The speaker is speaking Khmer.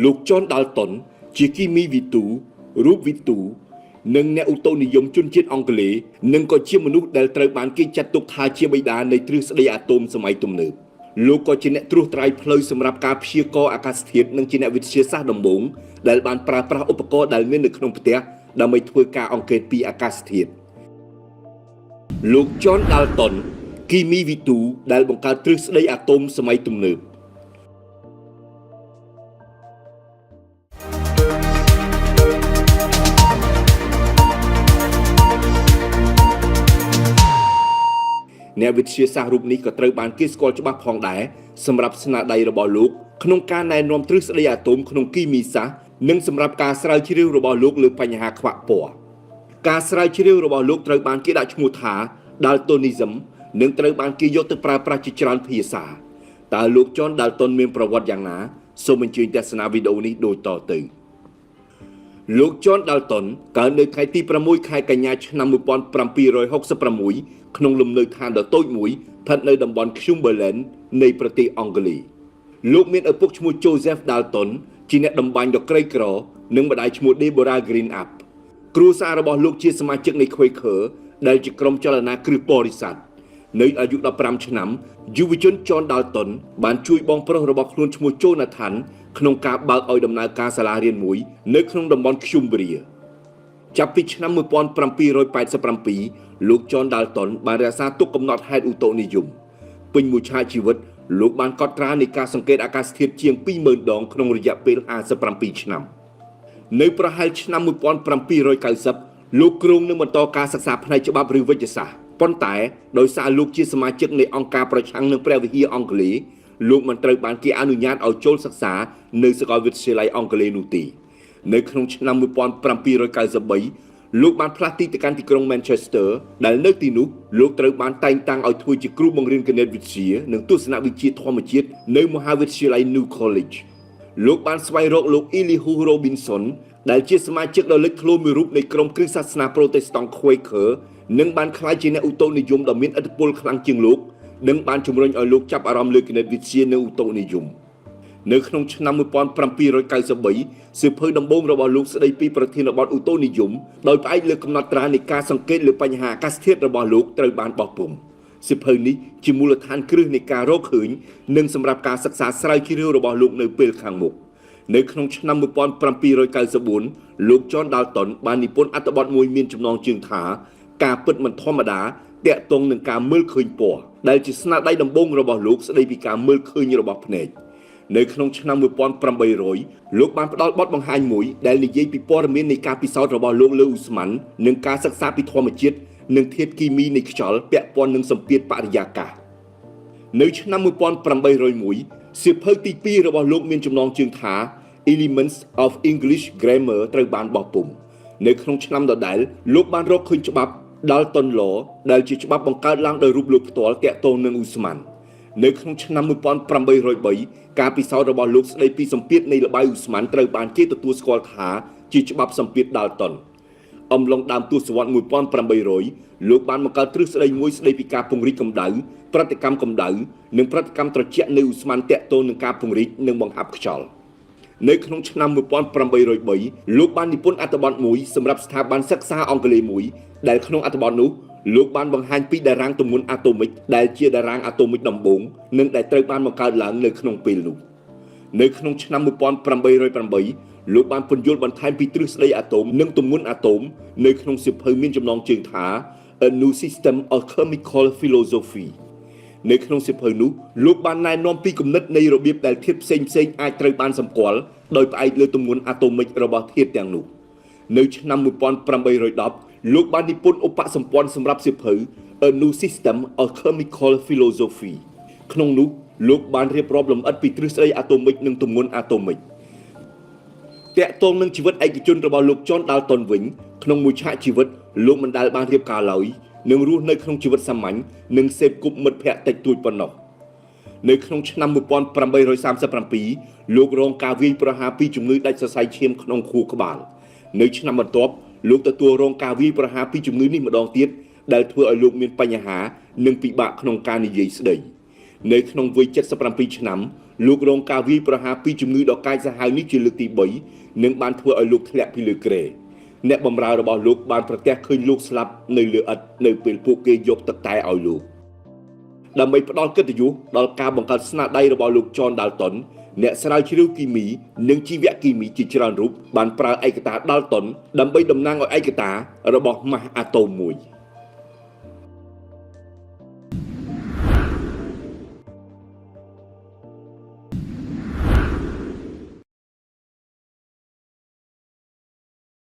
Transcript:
លោក John Dalton ជាគីមីវិទូរូបវិទូនិងអ្នកឧតុនិយមជនជាតិអង់គ្លេសនិងក៏ជាមនុស្សដែលត្រូវបានគេចាត់ទុកថាជាបិតានៃទ្រឹស្ដីអាតូមសម័យទំនើបលោកក៏ជាអ្នកត្រួសត្រាយផ្លូវសម្រាប់ការព្យាករណ៍អាកាសធាតុនិងជាអ្នកវិទ្យាសាស្ត្រដំបូងដែលបានប្រើប្រាស់ឧបករណ៍ដែលមាននៅក្នុងផ្ទះដើម្បីធ្វើការអង្កេតពីអាកាសធាតុលោក John Dalton គីមីវិទូដែលបង្កើតទ្រឹស្ដីអាតូមសម័យទំនើបអ្នកវិទ្យាសាស្ត្ររូបនេះក៏ត្រូវបានគេស្គាល់ច្បាស់ផងដែរសម្រាប់ស្នាដៃរបស់លោកក្នុងការណែនាំទ្រឹស្ដីអាតូមក្នុងគីមីសាស្ត្រនិងសម្រាប់ការស្រាវជ្រាវរបស់លោកលើបញ្ហាខ្វាក់ពណ៌ការស្រាវជ្រាវរបស់លោកត្រូវបានគេដាក់ឈ្មោះថា Daltonism និងត្រូវបានគេយកទៅប្រើប្រាស់ជាច្រើនភាសាតើលោក John Dalton មានប្រវត្តិយ៉ាងណាសូមអញ្ជើញទស្សនាវីដេអូនេះដូចតទៅលោក John Dalton កើតនៅថ្ងៃទី6ខែកញ្ញាឆ្នាំ1766ក្នុងលំនៅឋានដ៏តូចមួយស្ថិតនៅតំបន់ Cumberland នៃប្រទេសអង់គ្លេសលោកមានឪពុកឈ្មោះ Joseph Dalton ជាអ្នកតម្បាញដ៏ក្រីក្រនិងម្ដាយឈ្មោះ Deborah Greenup គ្រួសាររបស់លោកជាសមាជិកនៃ Quaker ដែលជាក្រុមចលនាគ្រឹះបរិស័ទនៅអាយុ15ឆ្នាំយុវជន John Dalton បានជួយបងប្រុសរបស់ខ្លួនឈ្មោះ Jonathan ក្នុងការបើកឲ្យដំណើរការសាលារៀនមួយនៅក្នុងតំបន់ Cumbria ចាប់ពីឆ្នាំ1787លោក John Dalton បានរក្សាទុកកំណត់ហេតុឧតុនិយមពេញមួយឆាកជីវិតលោកបានកត់ត្រានៃការសង្កេតអាកាសធាតុជាង 20000 ដងក្នុងរយៈពេល57ឆ្នាំនៅប្រហែលឆ្នាំ1790លោកគ្រោងនឹងបន្តការសិក្សាផ្នែកច្បាប់ឬវិទ្យាសាស្ត្រប៉ុន្តែដោយសារលោកជាសមាជិកនៃអង្គការប្រឆាំងនឹងព្រះវិហារអង់គ្លេសលោកមិនត្រូវបានគេអនុញ្ញាតឲ្យចូលសិក្សានៅសាកលវិទ្យាល័យអង់គ្លេសនោះទេនៅក្នុងឆ្នាំ1793លោកបានផ្លាស់ទីទៅកាន់ទីក្រុង Manchester ដែលនៅទីនោះលោកត្រូវបានតែងតាំងឲ្យធ្វើជាគ្រូបង្រៀនគណិតវិទ្យានិងទស្សនវិជ្ជាធម្មជាតិនៅមហាវិទ្យាល័យ New College លោកបានស្វែងរកលោក Elihu Robinson ដែលជាសមាជិកដ៏លេចធ្លោមួយរូបនៃក្រុមគ្រឹះសាសនាប្រូតេស្តង់ Quaker និងបានក្លាយជាអ្នកឧតុនិយមដ៏មានឥទ្ធិពលខ្លាំងជាងលោកនិងបានជំរុញឲ្យលោកចាប់អារម្មណ៍លើគណិតវិទ្យានិងឧតុនិយមនៅក្នុងឆ្នាំ1793សៀវភៅដំបូងរបស់លោកស្ដីពីប្រធានបទឧតុនិយមដោយផ្អែកលើកំណត់ត្រានៃការសង្កេតលើបញ្ហាអាកាសធាតុរបស់លោកត្រូវបានបោះពុម្ពសៀវភៅនេះជាមូលដ្ឋានគ្រឹះនៃការរកឃើញនិងសម្រាប់ការសិក្សាស្រាវជ្រាវរបស់លោកនៅពេលខាងមុខនៅក្នុងឆ្នាំ1794លោក John Dalton បាននិពន្ធអត្ថបទមួយមានចំណងជើងថាការពិតមិនធម្មតាតាក់ទងនឹងការមើលឃើញពណ៌ដែលជាស្នាដៃដំបូងរបស់លោកស្ដីពីការមើលឃើញរបស់ភ្នែកនៅក្នុងឆ្នាំ1800លោកបានផ្ដល់បទបង្ហាញមួយដែលនិយាយពីព័ត៌មាននៃការពិសោធន៍របស់លោកលើឧស្ម័ននិងការសិក្សាពីធម្មជាតិនិងធាតុគីមីនៃខ្យល់ពាក់ព័ន្ធនឹងសម្ពាធបរិយាកាសនៅឆ្នាំ1801សៀវភៅទី2របស់លោកមានចំណងជើងថា Elements of English Grammar ត្រូវបានបោះពុម្ពនៅក្នុងឆ្នាំដដែលលោកបានរកឃើញច្បាប់ Dalton Law ដែលជាច្បាប់បង្កើតឡើងដោយរូបលោកផ្ទាល់ទាក់ទងនឹងឧស្ម័ននៅក្នុងឆ្នាំ1803ការពិសោធន៍របស់លោកស្ដីពីសម្ពាធនៃល្បាយឧស្ម័នត្រូវបានគេទទួលស្គាល់ថាជាច្បាប់សម្ពាធ Dalton អំឡុងដើមទសវត្សរ៍1800លោកបានបង្កើតទ្រឹស្ដីមួយស្ដីពីការពង្រីកកម្ដៅប្រតិកម្មកម្ដៅនិងប្រតិកម្មត្រជាក់នៃឧស្ម័នទាក់ទងនឹងការពង្រីកនិងបង្ហាប់ខ្យល់នៅក្នុងឆ្នាំ1803លោកបាននិពន្ធអត្ថបទមួយសម្រាប់ស្ថាប័នសិក្សាអង់គ្លេសមួយដែលក្នុងអត្ថបទនោះលោកបានបង្ហាញពីតារាងទម្ងន់អាតូមិកដែលជាតារាងអាតូមិកដំបូងនិងដែលត្រូវបានបង្កើតឡើងនៅក្នុងពេលនោះនៅក្នុងឆ្នាំ1808លោកបានពន្យល់បន្ថែមពីទ្រឹស្ដីអាតូមនិងទម្ងន់អាតូមនៅក្នុងសៀវភៅមានចំណងជើងថា A New System of Chemical Philosophy នៅក្នុងសៀវភៅនោះលោកបានណែនាំពីគំនិតនៃរបៀបដែលធាតុផ្សេងៗអាចត្រូវបានសម្គាល់ដោយផ្អែកលើទម្ងន់អាតូមិករបស់ធាតុទាំងនោះនៅឆ្នាំ1810លោកបាននិពន្ធឧបសម្ព័ន្ធសម្រាប់សៀវភៅ A New System of Chemical Philosophy ក្នុងនោះលោកបានរៀបរាប់លម្អិតពីទ្រឹស្ដីអាតូមិកនិងទម្ងន់អាតូមិកតាក់ទងនឹងជីវិតឯកជនរបស់លោក John Dalton វិញក្នុងមួយឆាកជីវិតលោកមិនដែលបានរៀបការឡើយនិងរស់នៅក្នុងជីវិតសាមញ្ញនិងសេពគប់មិត្តភ័ក្តិតិចតួចប៉ុណ្ណោះនៅក្នុងឆ្នាំ1837លោករងការវាយប្រហារពីជំងឺដាច់សរសៃឈាមក្នុងខួរក្បាលនៅឆ្នាំបន្ទាប់លោកទទួលរងការវាយប្រហារពីជំងឺនេះម្ដងទៀតដែលធ្វើឲ្យលោកមានបញ្ហានិងពិបាកក្នុងការនិយាយស្ដីនៅក្នុងវ័យ77ឆ្នាំ លោករងការវាយប្រហារពីជំងឺដង្កាយសាហាវនេះជាលើកទី3និងបានធ្វើឲ្យលោកធ្លាក់ពីលើគ្រែអ្នកបម្រើរបស់លោកបានប្រទះឃើញលោកស្លាប់នៅលើឥដ្ឋនៅពេលពួកគេយកទឹកតែឲ្យលោកដើម្បីផ្ដល់កិត្តិយសដល់ការបង្កើតស្នាដៃរបស់លោក John Dalton អ្នកស្រាវជ្រាវគីមីនិងជីវគីមីជាច្រើនរូបបានប្រើឯកតា Dalton ដើម្បីតំណាងឲ្យឯកតារបស់ម៉ាស់អាតូមមួយ